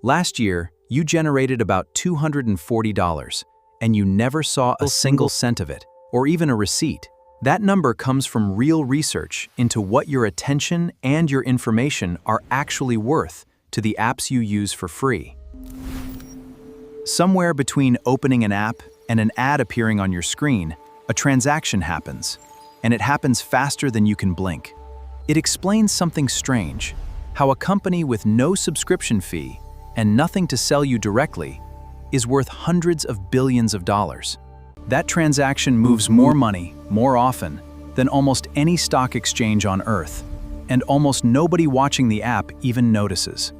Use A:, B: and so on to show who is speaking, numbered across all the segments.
A: Last year, you generated about $240, and you never saw a single cent of it, or even a receipt. That number comes from real research into what your attention and your information are actually worth to the apps you use for free. Somewhere between opening an app and an ad appearing on your screen, a transaction happens, and it happens faster than you can blink. It explains something strange, how a company with no subscription fee and nothing to sell you directly is worth hundreds of billions of dollars. That transaction moves more money, more often, than almost any stock exchange on Earth, and almost nobody watching the app even notices.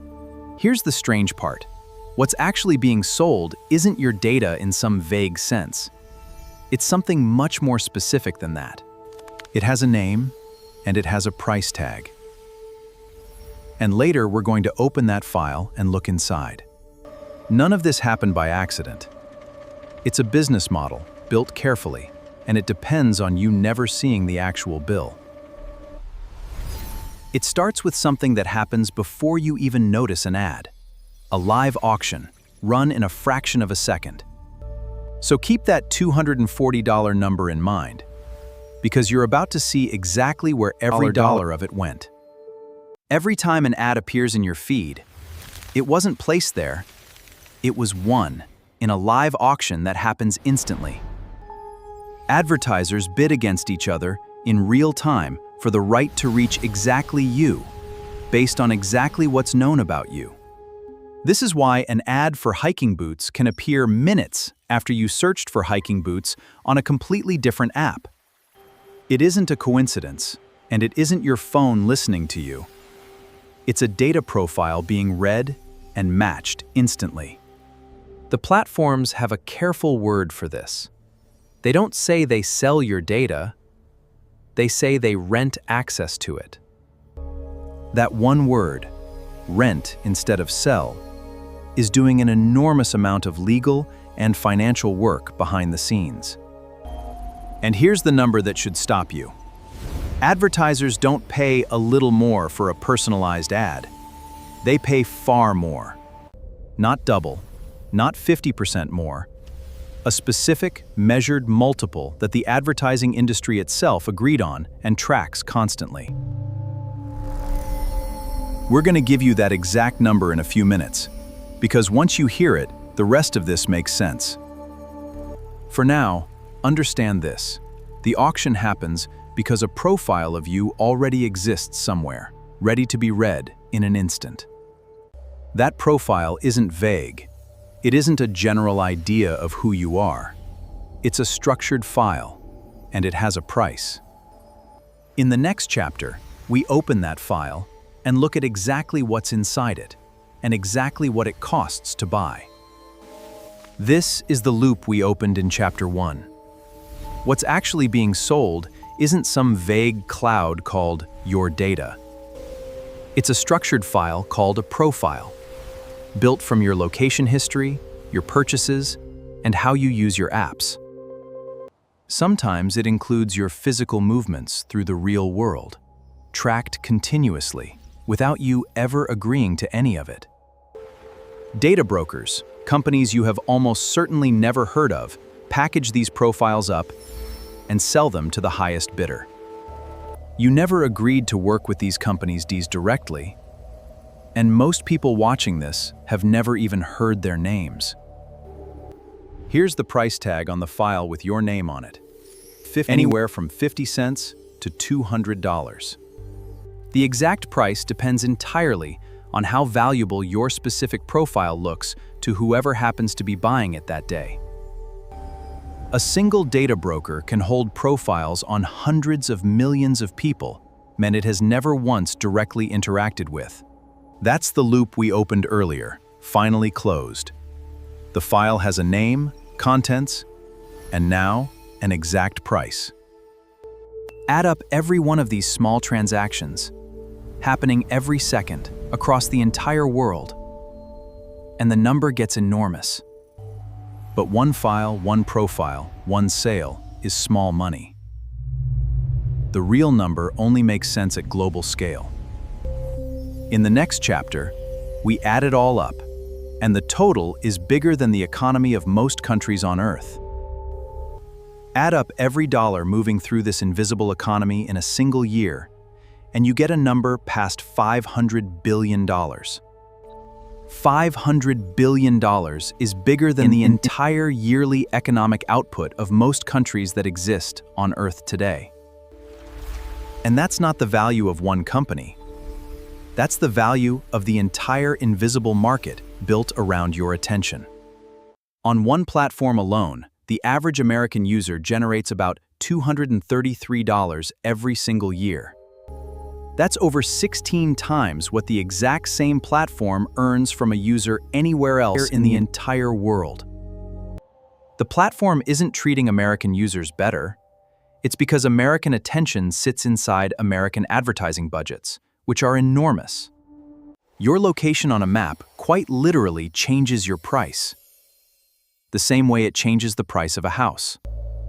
A: Here's the strange part. What's actually being sold isn't your data in some vague sense. It's something much more specific than that. It has a name, and it has a price tag. And later, we're going to open that file and look inside. None of this happened by accident. It's a business model, built carefully, and it depends on you never seeing the actual bill. It starts with something that happens before you even notice an ad. A live auction, run in a fraction of a second. So keep that $240 number in mind, because you're about to see exactly where every dollar of it went. Every time an ad appears in your feed, it wasn't placed there, it was won in a live auction that happens instantly. Advertisers bid against each other in real time for the right to reach exactly you, based on exactly what's known about you. This is why an ad for hiking boots can appear minutes after you searched for hiking boots on a completely different app. It isn't a coincidence, and it isn't your phone listening to you. It's a data profile being read and matched instantly. The platforms have a careful word for this. They don't say they sell your data, they say they rent access to it. That one word, rent instead of sell, is doing an enormous amount of legal and financial work behind the scenes. And here's the number that should stop you. Advertisers don't pay a little more for a personalized ad. They pay far more. Not double, not 50% more. A specific, measured multiple that the advertising industry itself agreed on and tracks constantly. We're going to give you that exact number in a few minutes, because once you hear it, the rest of this makes sense. For now, understand this. The auction happens because a profile of you already exists somewhere, ready to be read in an instant. That profile isn't vague. It isn't a general idea of who you are. It's a structured file, and it has a price. In the next chapter, we open that file and look at exactly what's inside it, and exactly what it costs to buy. This is the loop we opened in Chapter 1. What's actually being sold isn't some vague cloud called your data. It's a structured file called a profile, built from your location history, your purchases, and how you use your apps. Sometimes it includes your physical movements through the real world, tracked continuously, without you ever agreeing to any of it. Data brokers, companies you have almost certainly never heard of, package these profiles up and sell them to the highest bidder. You never agreed to work with these companies directly, and most people watching this have never even heard their names. Here's the price tag on the file with your name on it. Anywhere from 50 cents to $200. The exact price depends entirely on how valuable your specific profile looks to whoever happens to be buying it that day. A single data broker can hold profiles on hundreds of millions of people, men it has never once directly interacted with. That's the loop we opened earlier, finally closed. The file has a name, contents, and now an exact price. Add up every one of these small transactions, happening every second across the entire world, and the number gets enormous. But one file, one profile, one sale is small money. The real number only makes sense at global scale. In the next chapter, we add it all up, and the total is bigger than the economy of most countries on Earth. Add up every dollar moving through this invisible economy in a single year, and you get a number past $500 billion. $500 billion is bigger than the entire yearly economic output of most countries that exist on Earth today. And that's not the value of one company. That's the value of the entire invisible market built around your attention. On one platform alone, the average American user generates about $233 every single year. That's over 16 times what the exact same platform earns from a user anywhere else in the entire world. The platform isn't treating American users better. It's because American attention sits inside American advertising budgets, which are enormous. Your location on a map quite literally changes your price, the same way it changes the price of a house.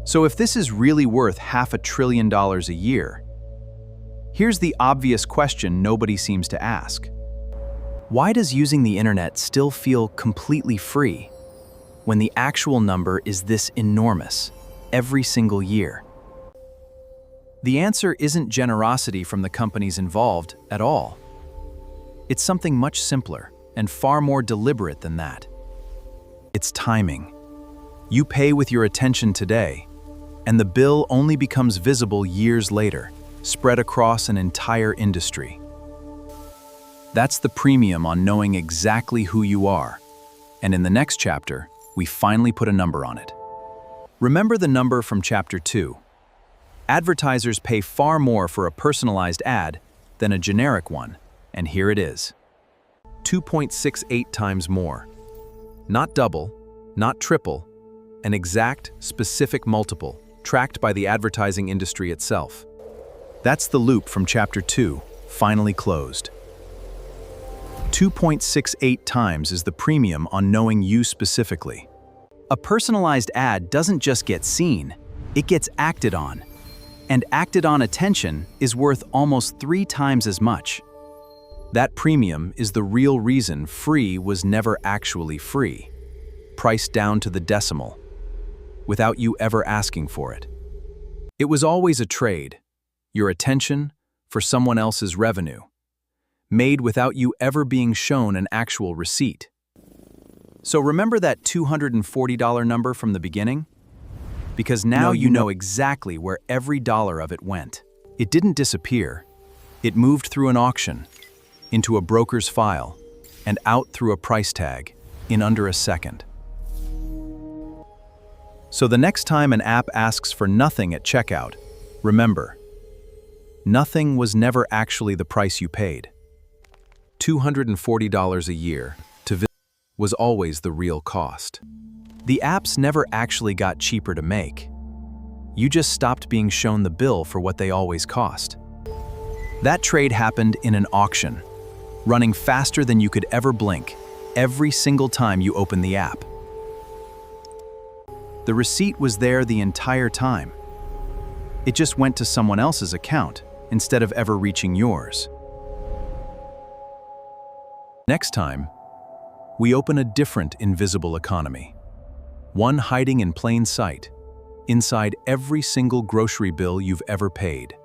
A: So if this is really worth $500 billion a year, here's the obvious question nobody seems to ask. Why does using the internet still feel completely free when the actual number is this enormous every single year? The answer isn't generosity from the companies involved at all. It's something much simpler and far more deliberate than that. It's timing. You pay with your attention today, and the bill only becomes visible years later, spread across an entire industry. That's the premium on knowing exactly who you are, and in the next chapter, we finally put a number on it. Remember the number from Chapter 2. Advertisers pay far more for a personalized ad than a generic one, and here it is. 2.68 times more. Not double, not triple, an exact, specific multiple, tracked by the advertising industry itself. That's the loop from Chapter 2, finally closed. 2.68 times is the premium on knowing you specifically. A personalized ad doesn't just get seen, it gets acted on. And acted on attention is worth almost 3 times as much. That premium is the real reason free was never actually free, priced down to the decimal, without you ever asking for it. It was always a trade, your attention for someone else's revenue, made without you ever being shown an actual receipt. So remember that $240 number from the beginning? Because now you know exactly where every dollar of it went. It didn't disappear. It moved through an auction, into a broker's file, and out through a price tag in under a second. So the next time an app asks for nothing at checkout, remember, nothing was never actually the price you paid. $240 a year to visit was always the real cost. The apps never actually got cheaper to make. You just stopped being shown the bill for what they always cost. That trade happened in an auction, running faster than you could ever blink, every single time you opened the app. The receipt was there the entire time. It just went to someone else's account instead of ever reaching yours. Next time, we open a different invisible economy. One hiding in plain sight, inside every single grocery bill you've ever paid.